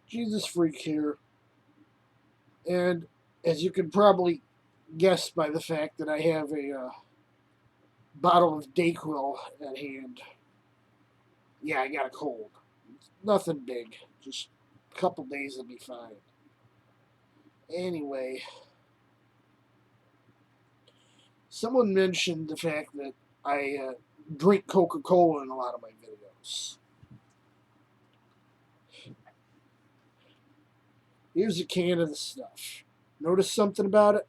Jesus Freak here. And as you can probably guess by the fact that I have a bottle of Dayquil at hand, yeah, I got a cold. Nothing big, just a couple days will be fine. Anyway, someone mentioned the fact that I drink Coca Cola in a lot of my videos. Here's a can of the stuff. Notice something about it?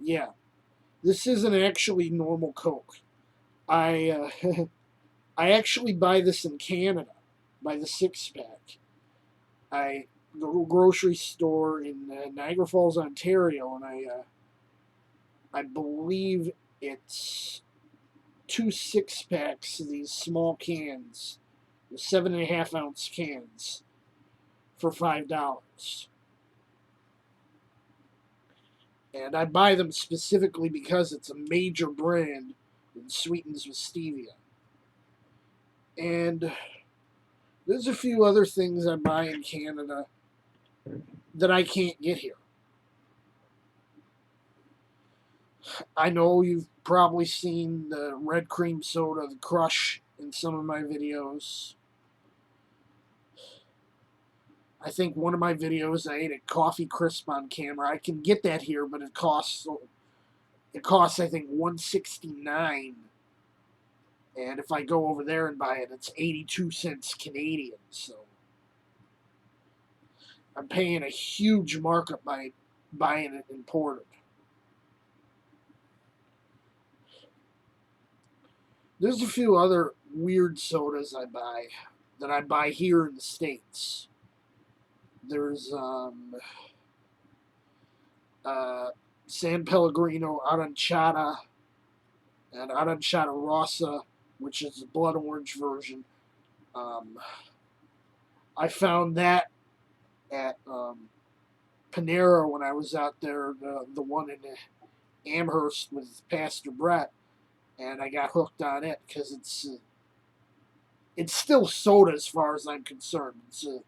Yeah, this isn't actually normal Coke. I I actually buy this in Canada by the 6 pack. I go to a grocery store in Niagara Falls, Ontario, and I believe it's 2 6 packs of these small cans, the 7.5 ounce cans, for $5. And I buy them specifically because it's a major brand and sweetens with stevia. And there's a few other things I buy in Canada that I can't get here. I know you've probably seen the red cream soda, the Crush, in some of my videos. I think one of my videos I ate a coffee crisp on camera. I can get that here, but it costs I think $1.69. And if I go over there and buy it, it's 82 cents Canadian. So I'm paying a huge markup by buying it imported. There's a few other weird sodas that I buy here in the States. There's San Pellegrino Aranciata and Aranciata Rossa, which is the blood orange version. Um, I found that at Panera when I was out there, the one in Amherst with Pastor Brett, and I got hooked on it because it's still soda as far as I'm concerned. It's a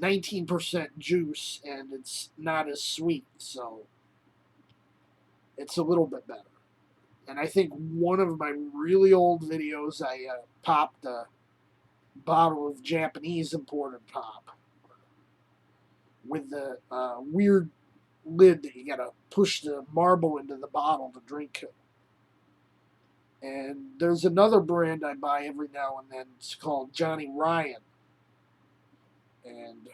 19% juice and it's not as sweet, so it's a little bit better. And I think one of my really old videos, I popped a bottle of Japanese imported pop with the weird lid that you gotta push the marble into the bottle to drink it. And there's another brand I buy every now and then. It's called Johnny Ryan. And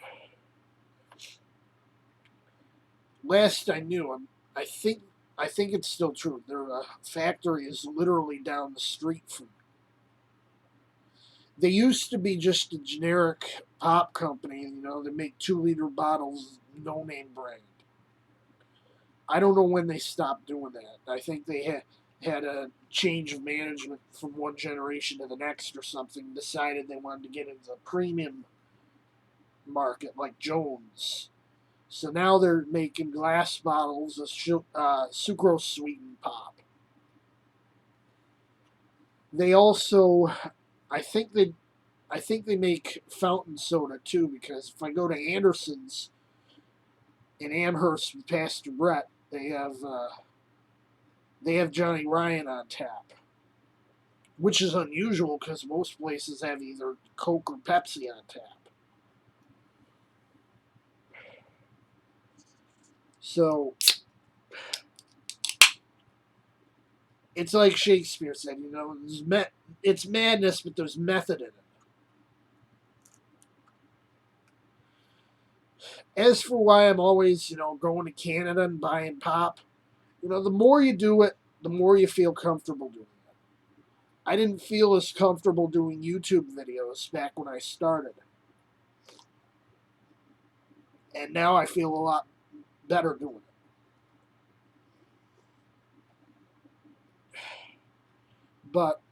last I knew, I think I think it's still true. Their factory is literally down the street from me. They used to be just a generic pop company, they make 2 liter bottles, no name brand. I don't know when they stopped doing that. I think they had a change of management from one generation to the next or something, decided they wanted to get into the premium market like Jones. So now they're making glass bottles of sucrose sweetened pop. They also, I think they, I think they make fountain soda too. Because if I go to Anderson's in Amherst with Pastor Brett, they have Johnny Ryan on tap, which is unusual because most places have either Coke or Pepsi on tap. So it's like Shakespeare said, it's madness, but there's method in it. As for why I'm always, going to Canada and buying pop, the more you do it, the more you feel comfortable doing it. I didn't feel as comfortable doing YouTube videos back when I started. And now I feel a lot better doing it. But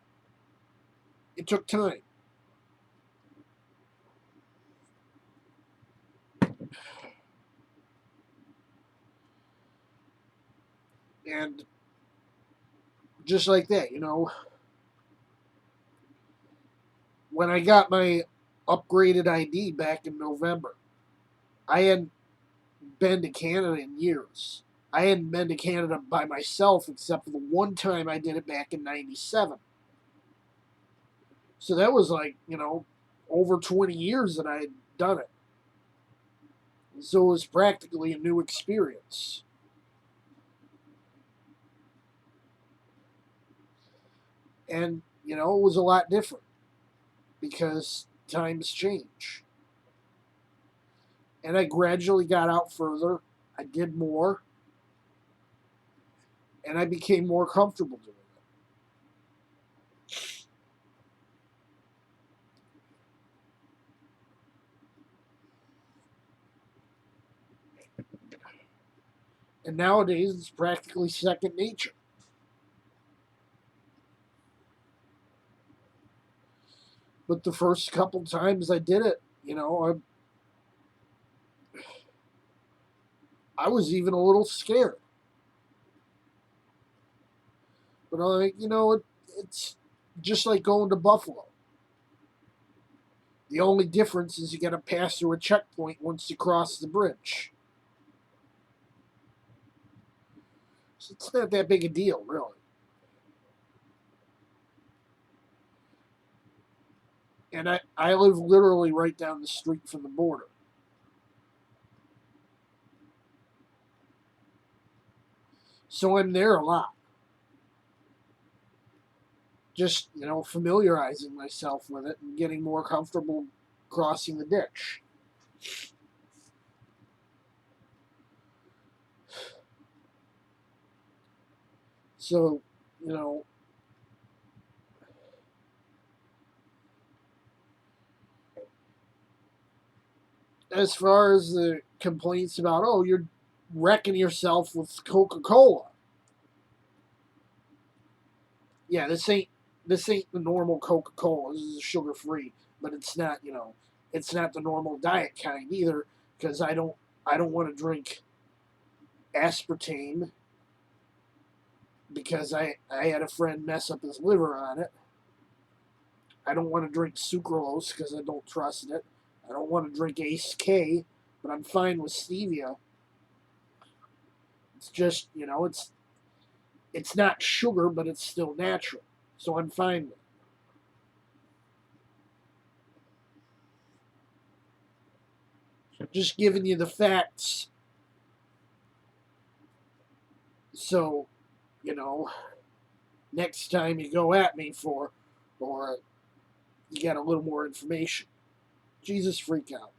it took time. And just like that, when I got my upgraded ID back in November. I hadn't been to Canada in years. I hadn't been to Canada by myself except for the one time I did it back in '97. So that was like, over 20 years that I had done it. So it was practically a new experience. And, it was a lot different because times change. And I gradually got out further. I did more. And I became more comfortable doing it. And nowadays it's practically second nature. But the first couple times I did it, I was even a little scared. But I'm like, it's just like going to Buffalo. The only difference is you got to pass through a checkpoint once you cross the bridge. So it's not that big a deal, really. And I live literally right down the street from the border. So I'm there a lot. Just, familiarizing myself with it and getting more comfortable crossing the ditch. So, you know, as far as the complaints about, oh, you're wrecking yourself with Coca Cola. Yeah, this ain't the normal Coca Cola. This is sugar free, but it's not, it's not the normal diet kind either, because I don't want to drink aspartame because I had a friend mess up his liver on it. I don't want to drink sucralose because I don't trust it. I don't want to drink Ace K, but I'm fine with stevia. It's just, it's not sugar, but it's still natural. So I'm fine with it. Just giving you the facts. So, you know, next time you go at me or you got a little more information. Jesus freak out.